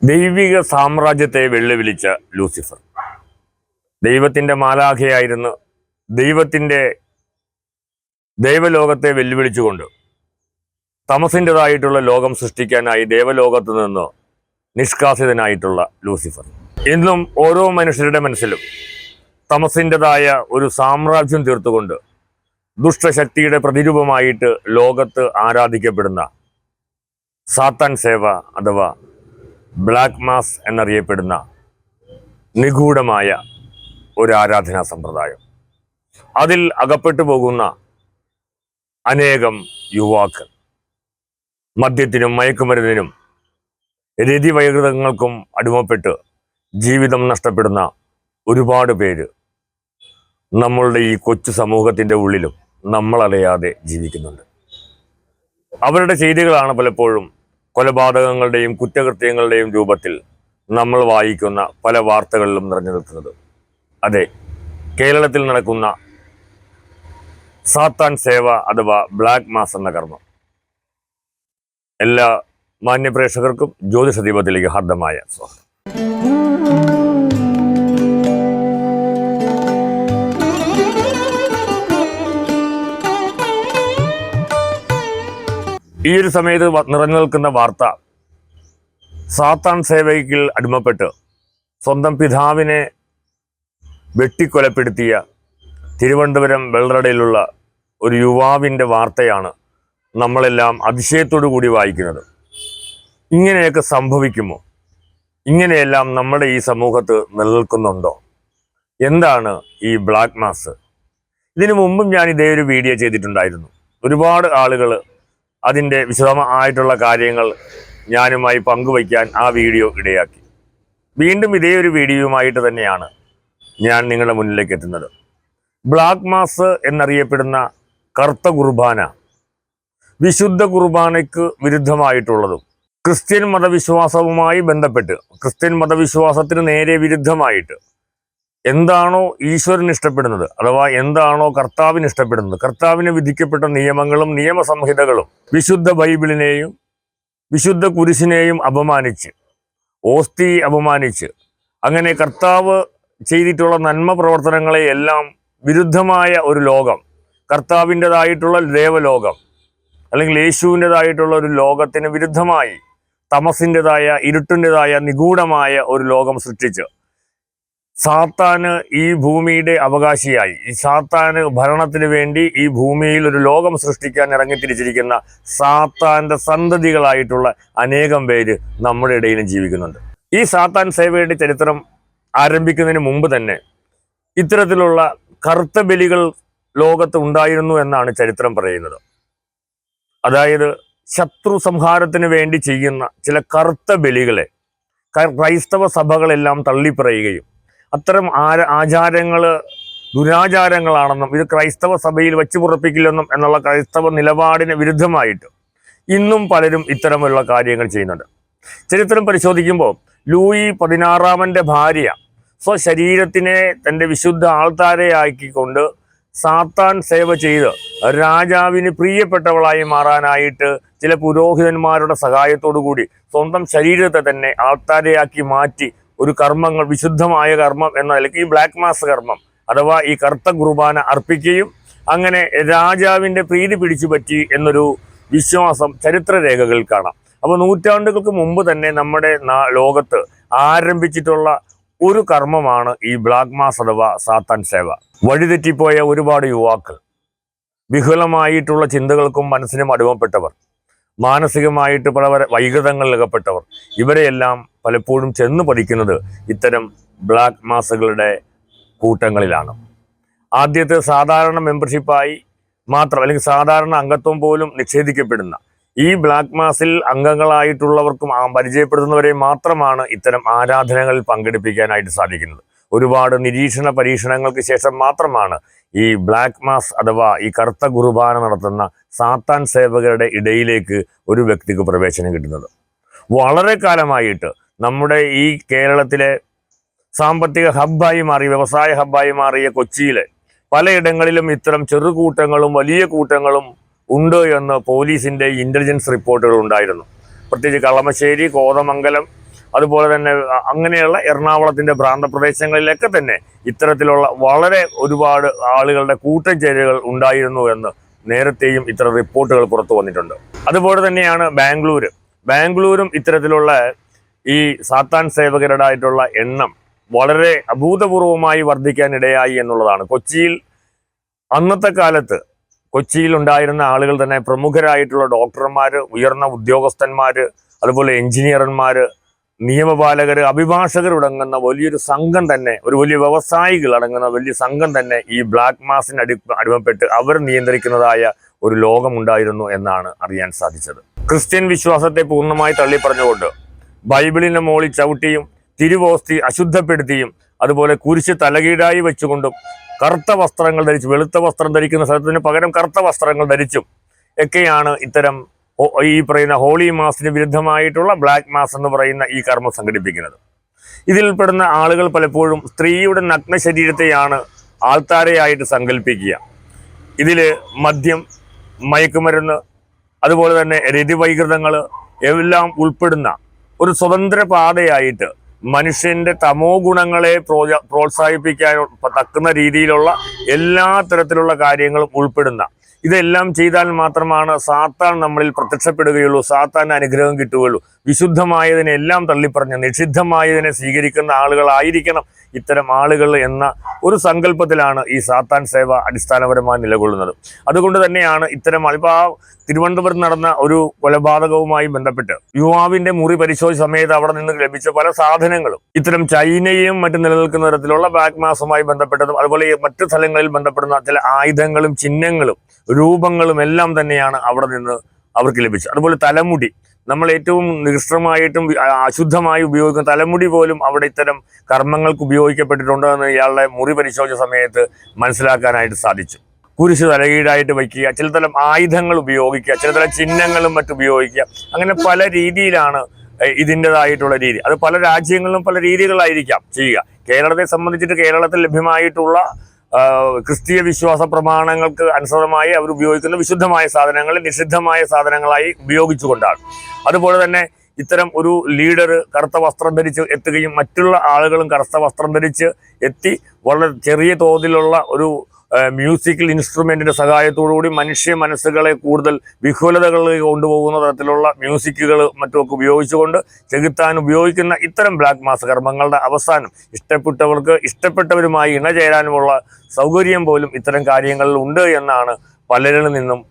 ദൈവിക സാമ്രാജ്യത്തെ വെല്ലുവിളിച്ച ലൂസിഫർ ദൈവത്തിൻ്റെ മാലാഖയായിരുന്നു. ദൈവത്തിൻ്റെ ദൈവലോകത്തെ വെല്ലുവിളിച്ചുകൊണ്ട് തമസിൻ്റെതായിട്ടുള്ള ലോകം സൃഷ്ടിക്കാനായി ദേവലോകത്ത് നിന്ന് നിഷ്കാസിതനായിട്ടുള്ള ലൂസിഫർ ഇന്നും ഓരോ മനുഷ്യരുടെ മനസ്സിലും തമസിൻ്റെതായ ഒരു സാമ്രാജ്യം തീർത്തുകൊണ്ട് ദുഷ്ടശക്തിയുടെ പ്രതിരൂപമായിട്ട് ലോകത്ത് ആരാധിക്കപ്പെടുന്ന സാത്താൻ സേവ അഥവാ ബ്ലാക്ക് മാസ് എന്നറിയപ്പെടുന്ന നിഗൂഢമായ ഒരു ആരാധനാ സമ്പ്രദായം. അതിൽ അകപ്പെട്ടു പോകുന്ന അനേകം യുവാക്കൾ മദ്യത്തിനും മയക്കുമരുന്നിനും രതിവൈകൃതങ്ങൾക്കും അടിമപ്പെട്ട് ജീവിതം നഷ്ടപ്പെടുന്ന ഒരുപാട് പേര് നമ്മളുടെ ഈ കൊച്ചു സമൂഹത്തിൻ്റെ ഉള്ളിലും നമ്മളറിയാതെ ജീവിക്കുന്നുണ്ട്. അവരുടെ ചെയ്തികളാണ് പലപ്പോഴും കൊലപാതകങ്ങളുടെയും കുറ്റകൃത്യങ്ങളുടെയും രൂപത്തിൽ നമ്മൾ വായിക്കുന്ന പല വാർത്തകളിലും നിറഞ്ഞു നിൽക്കുന്നത്. അതെ, കേരളത്തിൽ നടക്കുന്ന സാത്താൻ സേവ അഥവാ ബ്ലാക്ക് മാസ് എന്ന കർമ്മം. എല്ലാ മാന്യപ്രേക്ഷകർക്കും ജ്യോതിഷ ദീപത്തിലേക്ക് ഹാർദമായ സ്വാഗതം. ഈ ഒരു സമയത്ത് നിറഞ്ഞു നിൽക്കുന്ന വാർത്ത, സാത്താൻ സേവയ്ക്ക് അടിമപ്പെട്ട് സ്വന്തം പിതാവിനെ വെട്ടിക്കൊലപ്പെടുത്തിയ തിരുവനന്തപുരം വെള്ളറടയിലുള്ള ഒരു യുവാവിൻ്റെ വാർത്തയാണ് നമ്മളെല്ലാം അതിശയത്തോടു കൂടി വായിക്കുന്നത്. ഇങ്ങനെയൊക്കെ സംഭവിക്കുമോ? ഇങ്ങനെയെല്ലാം നമ്മുടെ ഈ സമൂഹത്ത് നിലനിൽക്കുന്നുണ്ടോ? എന്താണ് ഈ ബ്ലാക്ക് മാസ്? ഇതിനു മുമ്പും ഞാൻ ഇതേ ഒരു വീഡിയോ ചെയ്തിട്ടുണ്ടായിരുന്നു. ഒരുപാട് ആളുകൾ അതിൻ്റെ വിശദമായിട്ടുള്ള കാര്യങ്ങൾ ഞാനുമായി പങ്കുവയ്ക്കാൻ ആ വീഡിയോ ഇടയാക്കി. വീണ്ടും ഇതേ ഒരു വീഡിയോയുമായിട്ട് തന്നെയാണ് ഞാൻ നിങ്ങളുടെ മുന്നിലേക്ക് എത്തുന്നത്. ബ്ലാക്ക് മാസ് എന്നറിയപ്പെടുന്ന കറുത്ത കുർബാന വിശുദ്ധ കുർബാനയ്ക്ക് വിരുദ്ധമായിട്ടുള്ളതും ക്രിസ്ത്യൻ മതവിശ്വാസവുമായി ബന്ധപ്പെട്ട് ക്രിസ്ത്യൻ മതവിശ്വാസത്തിന് നേരെ വിരുദ്ധമായിട്ട് എന്താണോ ഈശ്വരൻ ഇഷ്ടപ്പെടുന്നത് അഥവാ എന്താണോ കർത്താവിന് ഇഷ്ടപ്പെടുന്നത്, കർത്താവിന് വിധിക്കപ്പെട്ട നിയമങ്ങളും നിയമസംഹിതകളും വിശുദ്ധ ബൈബിളിനെയും വിശുദ്ധ കുരിശിനെയും അപമാനിച്ച്, ഓസ്തി അപമാനിച്ച്, അങ്ങനെ കർത്താവ് ചെയ്തിട്ടുള്ള നന്മ പ്രവർത്തനങ്ങളെയെല്ലാം വിരുദ്ധമായ ഒരു ലോകം, കർത്താവിൻ്റെതായിട്ടുള്ള ദേവലോകം അല്ലെങ്കിൽ യേശുവിൻ്റെതായിട്ടുള്ള ഒരു ലോകത്തിന് വിരുദ്ധമായി തമസിൻ്റെതായ ഇരുട്ടിൻ്റെതായ നിഗൂഢമായ ഒരു ലോകം സൃഷ്ടിച്ച് സാത്താന് ഈ ഭൂമിയുടെ അവകാശിയായി, ഈ സാത്താന് ഭരണത്തിന് വേണ്ടി ഈ ഭൂമിയിൽ ഒരു ലോകം സൃഷ്ടിക്കാൻ ഇറങ്ങിത്തിരിച്ചിരിക്കുന്ന സാത്താൻ്റെ സന്തതികളായിട്ടുള്ള അനേകം പേര് നമ്മുടെ ഇടയിലും ജീവിക്കുന്നുണ്ട്. ഈ സാത്താൻ സേവയുടെ ചരിത്രം ആരംഭിക്കുന്നതിന് മുമ്പ് തന്നെ ഇത്തരത്തിലുള്ള കറുത്ത ബലികൾ ലോകത്ത് ഉണ്ടായിരുന്നു എന്നാണ് ചരിത്രം പറയുന്നത്. അതായത് ശത്രു സംഹാരത്തിന് വേണ്ടി ചെയ്യുന്ന ചില കറുത്ത ബലികളെ ക്രൈസ്തവ സഭകളെല്ലാം തള്ളിപ്പറയുകയും അത്തരം ആചാരങ്ങൾ ദുരാചാരങ്ങളാണെന്നും ഇത് ക്രൈസ്തവ സഭയിൽ വെച്ച് പുറപ്പിക്കില്ലെന്നും എന്നുള്ള ക്രൈസ്തവ നിലപാടിന് വിരുദ്ധമായിട്ട് ഇന്നും പലരും ഇത്തരമുള്ള കാര്യങ്ങൾ ചെയ്യുന്നുണ്ട്. ചരിത്രം പരിശോധിക്കുമ്പോൾ ലൂയി 16 ഭാര്യ സ്വശരീരത്തിനെ തൻ്റെ വിശുദ്ധ ആൾത്താരയാക്കിക്കൊണ്ട് സാത്താൻ സേവ ചെയ്ത് രാജാവിന് പ്രിയപ്പെട്ടവളായി മാറാനായിട്ട് ചില പുരോഹിതന്മാരുടെ സഹായത്തോടു കൂടി സ്വന്തം ശരീരത്തെ തന്നെ ആൾത്താരയാക്കി മാറ്റി ഒരു കർമ്മങ്ങൾ, വിശുദ്ധമായ കർമ്മം എന്ന നിലയ്ക്ക് ഈ ബ്ലാക്ക് മാസ് കർമ്മം അഥവാ ഈ കറുത്ത കുർബാന അർപ്പിക്കുകയും അങ്ങനെ രാജാവിൻ്റെ പ്രീതി പിടിച്ചു പറ്റി എന്നൊരു വിശ്വാസം ചരിത്രരേഖകളിൽ കാണാം. അപ്പോൾ നൂറ്റാണ്ടുകൾക്ക് മുമ്പ് തന്നെ നമ്മുടെ ലോകത്ത് ആരംഭിച്ചിട്ടുള്ള ഒരു കർമ്മമാണ് ഈ ബ്ലാക്ക് മാസ് അഥവാ സാത്താൻ സേവ. വഴിതെറ്റിപ്പോയ ഒരുപാട് യുവാക്കൾ, വിഹുലമായിട്ടുള്ള ചിന്തകൾക്കും മനസ്സിനും അടിമപ്പെട്ടവർ, മാനസികമായിട്ട് പല വൈകൃതങ്ങളിലകപ്പെട്ടവർ, ഇവരെയെല്ലാം പലപ്പോഴും ചെന്ന് പതിക്കുന്നത് ഇത്തരം ബ്ലാക്ക് മാസുകളുടെ കൂട്ടങ്ങളിലാണ്. ആദ്യത്തെ സാധാരണ മെമ്പർഷിപ്പായി മാത്രം അല്ലെങ്കിൽ സാധാരണ അംഗത്വം പോലും നിഷേധിക്കപ്പെടുന്ന ഈ ബ്ലാക്ക് മാസിൽ അംഗങ്ങളായിട്ടുള്ളവർക്കും പരിചയപ്പെടുത്തുന്നവരെ മാത്രമാണ് ഇത്തരം ആരാധനകളിൽ പങ്കെടുപ്പിക്കാനായിട്ട് സാധിക്കുന്നത്. ഒരുപാട് നിരീക്ഷണ പരീക്ഷണങ്ങൾക്ക് ശേഷം മാത്രമാണ് ഈ ബ്ലാക്ക് മാസ് അഥവാ ഈ കറുത്ത കുർബാന നടത്തുന്ന സാത്താൻ സേവകരുടെ ഇടയിലേക്ക് ഒരു വ്യക്തിക്ക് പ്രവേശനം കിട്ടുന്നത്. വളരെ കാലമായിട്ട് നമ്മുടെ ഈ കേരളത്തിലെ സാമ്പത്തിക ഹബ്ബായി മാറി, വ്യവസായ ഹബ്ബായി മാറിയ കൊച്ചിയിലെ പലയിടങ്ങളിലും ഇത്തരം ചെറുകൂട്ടങ്ങളും വലിയ കൂട്ടങ്ങളും ഉണ്ട് എന്ന് പോലീസിൻ്റെ ഇൻ്റലിജൻസ് റിപ്പോർട്ടുകൾ ഉണ്ടായിരുന്നു. പ്രത്യേകിച്ച് കളമശ്ശേരി, കോതമംഗലം, അതുപോലെ തന്നെ അങ്ങനെയുള്ള എറണാകുളത്തിൻ്റെ പ്രാന്തപ്രദേശങ്ങളിലൊക്കെ തന്നെ ഇത്തരത്തിലുള്ള വളരെ ഒരുപാട് ആളുകളുടെ കൂട്ടച്ചേരുകൾ ഉണ്ടായിരുന്നു എന്ന് നേരത്തെയും ഇത്തരം റിപ്പോർട്ടുകൾ പുറത്തു വന്നിട്ടുണ്ട്. അതുപോലെ തന്നെയാണ് ബാംഗ്ലൂരും ഇത്തരത്തിലുള്ള ഈ സാത്താൻ സേവകരുടേതായിട്ടുള്ള എണ്ണം വളരെ അഭൂതപൂർവമായി വർദ്ധിക്കാനിടയായി എന്നുള്ളതാണ്. അന്നത്തെ കാലത്ത് കൊച്ചിയിൽ ഉണ്ടായിരുന്ന ആളുകൾ തന്നെ പ്രമുഖരായിട്ടുള്ള ഡോക്ടർമാർ, ഉയർന്ന ഉദ്യോഗസ്ഥന്മാർ, അതുപോലെ എഞ്ചിനീയർമാർ, നിയമപാലകർ, അഭിഭാഷകർ അടങ്ങുന്ന വലിയൊരു സംഘം തന്നെ, ഒരു വലിയ വ്യവസായികൾ അടങ്ങുന്ന വലിയ സംഘം തന്നെ ഈ ബ്ലാക്ക് മാസിന് അടിമപ്പെട്ട് അവർ നിയന്ത്രിക്കുന്നതായ ഒരു ലോകമുണ്ടായിരുന്നു എന്നാണ് അറിയാൻ സാധിച്ചത്. ക്രിസ്ത്യൻ വിശ്വാസത്തെ പൂർണ്ണമായി തള്ളിപ്പറഞ്ഞുകൊണ്ട് ബൈബിളിന്റെ മോളിൽ ചവിട്ടിയും തിരുവോസ്തി അശുദ്ധപ്പെടുത്തിയും അതുപോലെ കുരിശ് തലകീഴായി വെച്ചുകൊണ്ടും കറുത്ത വസ്ത്രങ്ങൾ ധരിച്ച്, വെളുത്ത വസ്ത്രം ധരിക്കുന്ന സ്ഥലത്തിന് പകരം കറുത്ത വസ്ത്രങ്ങൾ ധരിച്ചും ഒക്കെയാണ് ഇത്തരം ഈ പറയുന്ന ഹോളി മാസിന് വിരുദ്ധമായിട്ടുള്ള ബ്ലാക്ക് മാസ് എന്ന് പറയുന്ന ഈ കർമ്മം സംഘടിപ്പിക്കുന്നത്. ഇതിൽപ്പെടുന്ന ആളുകൾ പലപ്പോഴും സ്ത്രീയുടെ നഗ്ന ശരീരത്തെയാണ് ആൾത്താരയായിട്ട് സങ്കല്പിക്കുക. ഇതിൽ മദ്യം, മയക്കുമരുന്ന്, അതുപോലെ തന്നെ രതിവൈകൃതങ്ങൾ എല്ലാം ഉൾപ്പെടുന്ന ഒരു സ്വതന്ത്ര പാതയായിട്ട് മനുഷ്യന്റെ തമോ ഗുണങ്ങളെ പ്രോത്സാഹിപ്പിക്കാൻ തക്കുന്ന രീതിയിലുള്ള എല്ലാ തരത്തിലുള്ള കാര്യങ്ങളും ഉൾപ്പെടുന്ന ഇതെല്ലാം ചെയ്താൽ മാത്രമാണ് സാത്താൻ നമ്മളിൽ പ്രത്യക്ഷപ്പെടുകയുള്ളൂ, സാത്താൻ അനുഗ്രഹം കിട്ടുകയുള്ളൂ. വിശുദ്ധമായതിനെല്ലാം തള്ളിപ്പറഞ്ഞ് നിഷിദ്ധമായതിനെ സ്വീകരിക്കുന്ന ആളുകളായിരിക്കണം ഇത്തരം ആളുകൾ എന്ന ഒരു സങ്കല്പത്തിലാണ് ഈ സാത്താൻ സേവ അടിസ്ഥാനപരമായി നിലകൊള്ളുന്നത്. അതുകൊണ്ട് തന്നെയാണ് ഇത്തരം തിരുവനന്തപുരത്ത് നടന്ന ഒരു കൊലപാതകവുമായി ബന്ധപ്പെട്ട് യുവാവിന്റെ മുറി പരിശോധിച്ച സമയത്ത് അവിടെ നിന്ന് ലഭിച്ച പല സാധനങ്ങളും ഇത്തരം ചൈനയും മറ്റും നിലനിൽക്കുന്ന തരത്തിലുള്ള ബ്ലാക്ക് മാസുമായി ബന്ധപ്പെട്ടതും അതുപോലെ മറ്റു സ്ഥലങ്ങളിൽ ബന്ധപ്പെടുന്ന ചില ആയുധങ്ങളും ചിഹ്നങ്ങളും രൂപങ്ങളും എല്ലാം തന്നെയാണ് അവിടെ നിന്ന് അവർക്ക് ലഭിച്ചത്. അതുപോലെ തലമുടി, നമ്മൾ ഏറ്റവും നികൃഷ്ടമായിട്ടും അശുദ്ധമായി ഉപയോഗിക്കുന്ന തലമുടി പോലും അവിടെ ഇത്തരം കർമ്മങ്ങൾക്ക് ഉപയോഗിക്കപ്പെട്ടിട്ടുണ്ടോ എന്ന് ഇയാളുടെ മുറി പരിശോധിച്ച സമയത്ത് മനസ്സിലാക്കാനായിട്ട് സാധിച്ചു. കുരിശ് തലകീഴായിട്ട് വയ്ക്കുക, ചിലതരം ആയുധങ്ങൾ ഉപയോഗിക്കുക, ചിലതരം ചിഹ്നങ്ങളും മറ്റും ഉപയോഗിക്കുക, അങ്ങനെ പല രീതിയിലാണ് ഇതിൻ്റെതായിട്ടുള്ള രീതി. അത് പല രാജ്യങ്ങളിലും പല രീതികളായിരിക്കാം ചെയ്യുക. കേരളത്തെ സംബന്ധിച്ചിട്ട് കേരളത്തിൽ ലഭ്യമായിട്ടുള്ള ക്രിസ്തീയ വിശ്വാസ പ്രമാണങ്ങൾക്ക് അനുസൃതമായി അവർ ഉപയോഗിക്കുന്ന വിശുദ്ധമായ സാധനങ്ങൾ നിഷിദ്ധമായ സാധനങ്ങളായി ഉപയോഗിച്ചുകൊണ്ടാണ്. അതുപോലെ തന്നെ ഇത്തരം ഒരു ലീഡർ കറുത്ത വസ്ത്രം ധരിച്ച് എത്തുകയും മറ്റുള്ള ആളുകളും കറുത്ത വസ്ത്രം ധരിച്ച് എത്തി വളരെ ചെറിയ തോതിലുള്ള ഒരു മ്യൂസിക്കൽ ഇൻസ്ട്രുമെന്റിന്റെ സഹായത്തോടുകൂടി മനുഷ്യ മനസ്സുകളെ കൂടുതൽ വിഹുലതകളിലേക്ക് കൊണ്ടുപോകുന്ന തരത്തിലുള്ള മ്യൂസിക്കുകൾ മറ്റുമൊക്കെ ഉപയോഗിച്ചുകൊണ്ട് ചെകുത്താൻ ഉപയോഗിക്കുന്ന ഇത്തരം ബ്ലാക്ക് മാസ് കർമ്മങ്ങളുടെ അവസാനം ഇഷ്ടപ്പെട്ടവർക്ക് ഇഷ്ടപ്പെട്ടവരുമായി ഇണചേരാനുമുള്ള സൗകര്യം പോലും ഇത്തരം കാര്യങ്ങളിൽ ഉണ്ട് എന്നാണ് പലരിൽ നിന്നും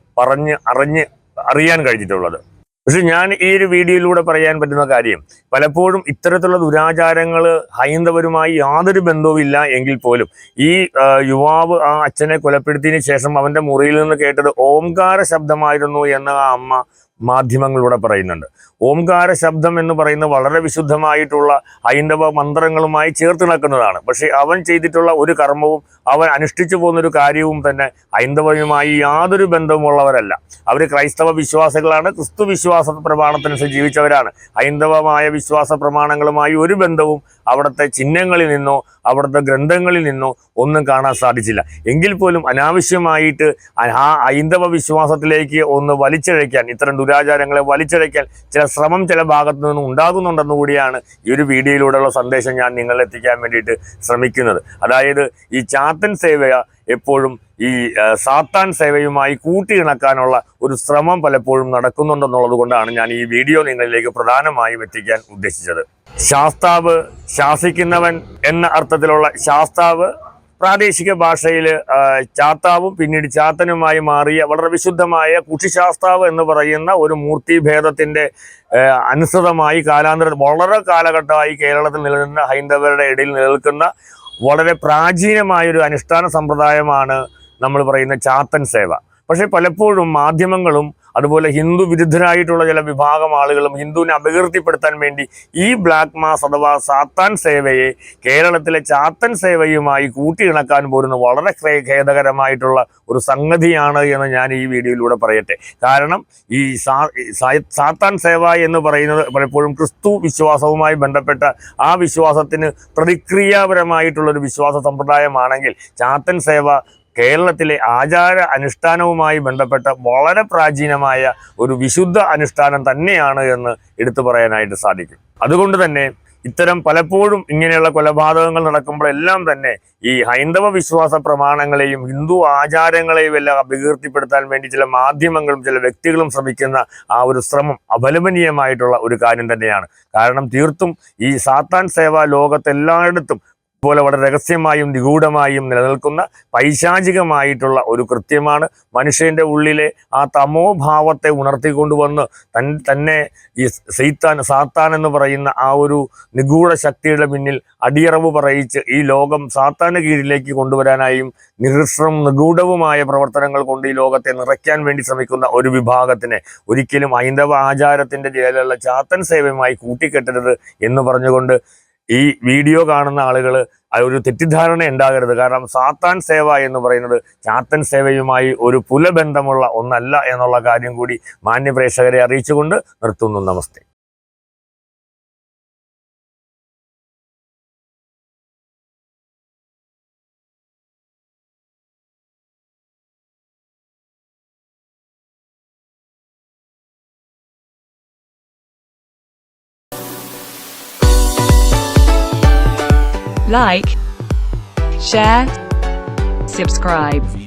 അറിയാൻ കഴിഞ്ഞിട്ടുള്ളത്. പക്ഷെ ഞാൻ ഈ ഒരു വീഡിയോയിലൂടെ പറയാൻ പറ്റുന്ന കാര്യം, പലപ്പോഴും ഇത്തരത്തിലുള്ള ദുരാചാരങ്ങൾ ഹൈന്ദവരുമായി യാതൊരു ബന്ധവുമില്ല എങ്കിൽ പോലും ഈ യുവാവ് ആ അച്ഛനെ കൊലപ്പെടുത്തിയതിനു ശേഷം അവന്റെ മുറിയിൽ നിന്ന് കേട്ടത് ഓംകാര ശബ്ദമായിരുന്നു എന്ന് ആ അമ്മ മാധ്യമങ്ങളിലൂടെ പറയുന്നുണ്ട്. ഓംകാര ശബ്ദം എന്ന് പറയുന്നത് വളരെ വിശുദ്ധമായിട്ടുള്ള ഹൈന്ദവ മന്ത്രങ്ങളുമായി ചേർത്തിണക്കുന്നതാണ്. പക്ഷെ അവൻ ചെയ്തിട്ടുള്ള ഒരു കർമ്മവും അവൻ അനുഷ്ഠിച്ചു പോകുന്നൊരു കാര്യവും തന്നെ ഹൈന്ദവയുമായി യാതൊരു ബന്ധവുമുള്ളവരല്ല. അവർ ക്രൈസ്തവ വിശ്വാസികളാണ്, ക്രിസ്തു വിശ്വാസ പ്രമാണത്തിനനുസരിച്ച് ജീവിച്ചവരാണ്. ഹൈന്ദവമായ വിശ്വാസ പ്രമാണങ്ങളുമായി ഒരു ബന്ധവും അവിടുത്തെ ചിഹ്നങ്ങളിൽ നിന്നോ അവിടുത്തെ ഗ്രന്ഥങ്ങളിൽ നിന്നോ ഒന്നും കാണാൻ സാധിച്ചില്ല. എങ്കിൽ പോലും അനാവശ്യമായിട്ട് ആ ഹൈന്ദവ വിശ്വാസത്തിലേക്ക് ഒന്ന് വലിച്ചിഴയ്ക്കാൻ, ഇത്തരം ദുരാചാരങ്ങളെ വലിച്ചിഴയ്ക്കാൻ ശ്രമം ചില ഭാഗത്തു നിന്നും ഉണ്ടാകുന്നുണ്ടെന്ന് കൂടിയാണ് ഈ ഒരു വീഡിയോയിലൂടെയുള്ള സന്ദേശം ഞാൻ നിങ്ങളിൽ എത്തിക്കാൻ വേണ്ടിയിട്ട് ശ്രമിക്കുന്നത്. അതായത് ഈ ചാത്തൻ സേവ എപ്പോഴും ഈ സാത്താൻ സേവയുമായി കൂട്ടിയിണക്കാനുള്ള ഒരു ശ്രമം പലപ്പോഴും നടക്കുന്നുണ്ടെന്നുള്ളത് കൊണ്ടാണ് ഞാൻ ഈ വീഡിയോ നിങ്ങളിലേക്ക് പ്രധാനമായും എത്തിക്കാൻ ഉദ്ദേശിച്ചത്. ശാസ്താവ്, ശാസിക്കുന്നവൻ എന്ന അർത്ഥത്തിലുള്ള ശാസ്താവ് പ്രാദേശിക ഭാഷയിൽ ചാത്താവും പിന്നീട് ചാത്തനുമായി മാറിയ വളരെ വിശുദ്ധമായ കുഷിശാസ്താവ് എന്ന് പറയുന്ന ഒരു മൂർത്തിഭേദത്തിൻ്റെ അനുസൃതമായി വളരെ കാലഘട്ടമായി കേരളത്തിൽ നിലനിന്ന ഹൈന്ദവരുടെ ഇടയിൽ നിലനിൽക്കുന്ന വളരെ പ്രാചീനമായൊരു അനുഷ്ഠാന സമ്പ്രദായമാണ് നമ്മൾ പറയുന്ന ചാത്തൻ സേവ. പക്ഷേ പലപ്പോഴും മാധ്യമങ്ങളും അതുപോലെ ഹിന്ദു വിരുദ്ധരായിട്ടുള്ള ചില വിഭാഗം ആളുകളും ഹിന്ദുവിനെ അപകീർത്തിപ്പെടുത്താൻ വേണ്ടി ഈ ബ്ലാക്ക് മാസ് അഥവാ സാത്താൻ സേവയെ കേരളത്തിലെ ചാത്തൻ സേവയുമായി കൂട്ടിയിണക്കാൻ പോരുന്ന വളരെ ഖേദകരമായിട്ടുള്ള ഒരു സംഗതിയാണ് എന്ന് ഞാൻ ഈ വീഡിയോയിലൂടെ പറയട്ടെ. കാരണം ഈ സാത്താൻ സേവ എന്ന് പറയുന്നത് പലപ്പോഴും ക്രിസ്തു വിശ്വാസവുമായി ബന്ധപ്പെട്ട ആ വിശ്വാസത്തിന് പ്രതിക്രിയാപരമായിട്ടുള്ളൊരു വിശ്വാസ സമ്പ്രദായമാണെങ്കിൽ ചാത്തൻ സേവ കേരളത്തിലെ ആചാര അനുഷ്ഠാനവുമായി ബന്ധപ്പെട്ട വളരെ പ്രാചീനമായ ഒരു വിശുദ്ധ അനുഷ്ഠാനം തന്നെയാണ് എന്ന് എടുത്തു പറയാനായിട്ട് സാധിക്കും. അതുകൊണ്ട് തന്നെ ഇത്തരം പലപ്പോഴും ഇങ്ങനെയുള്ള കൊലപാതകങ്ങൾ നടക്കുമ്പോഴെല്ലാം തന്നെ ഈ ഹൈന്ദവ വിശ്വാസ പ്രമാണങ്ങളെയും ഹിന്ദു ആചാരങ്ങളെയും എല്ലാം അപകീർത്തിപ്പെടുത്താൻ വേണ്ടി ചില മാധ്യമങ്ങളും ചില വ്യക്തികളും ശ്രമിക്കുന്ന ആ ഒരു ശ്രമം അപലപനീയമായിട്ടുള്ള ഒരു കാര്യം തന്നെയാണ്. കാരണം തീർത്തും ഈ സാത്താൻ സേവ ലോകത്തെല്ലായിടത്തും പോലെ വളരെ രഹസ്യമായും നിഗൂഢമായും നിലനിൽക്കുന്ന പൈശാചികമായിട്ടുള്ള ഒരു കൃത്യമാണ്. മനുഷ്യന്റെ ഉള്ളിലെ ആ തമോഭാവത്തെ ഉണർത്തിക്കൊണ്ടുവന്ന് തന്നെ ഈ സാത്താൻ എന്ന് പറയുന്ന ആ ഒരു നിഗൂഢ ശക്തിയുടെ പിന്നിൽ അടിയറവ് പറയിച്ച് ഈ ലോകം സാത്താന് കീഴിലേക്ക് കൊണ്ടുവരാനായും നിഗൂഢവുമായ പ്രവർത്തനങ്ങൾ കൊണ്ട് ഈ ലോകത്തെ നിറയ്ക്കാൻ വേണ്ടി ശ്രമിക്കുന്ന ഒരു വിഭാഗത്തിനെ ഒരിക്കലും ഹൈന്ദവ ആചാരത്തിന്റെ ജയിലുള്ള ചാത്തൻ സേവയുമായി കൂട്ടിക്കെട്ടരുത് എന്ന് പറഞ്ഞുകൊണ്ട് ഈ വീഡിയോ കാണുന്ന ആളുകൾ ഒരു തെറ്റിദ്ധാരണ ഉണ്ടാകരുത്. കാരണം സാത്താൻ സേവ എന്ന് പറയുന്നത് ചാത്തൻ സേവയുമായി ഒരു പുലബന്ധമുള്ള ഒന്നല്ല എന്നുള്ള കാര്യം കൂടി മാന്യ പ്രേക്ഷകരെ അറിയിച്ചുകൊണ്ട് നിർത്തുന്നു. നമസ്തേ. Like, share, subscribe.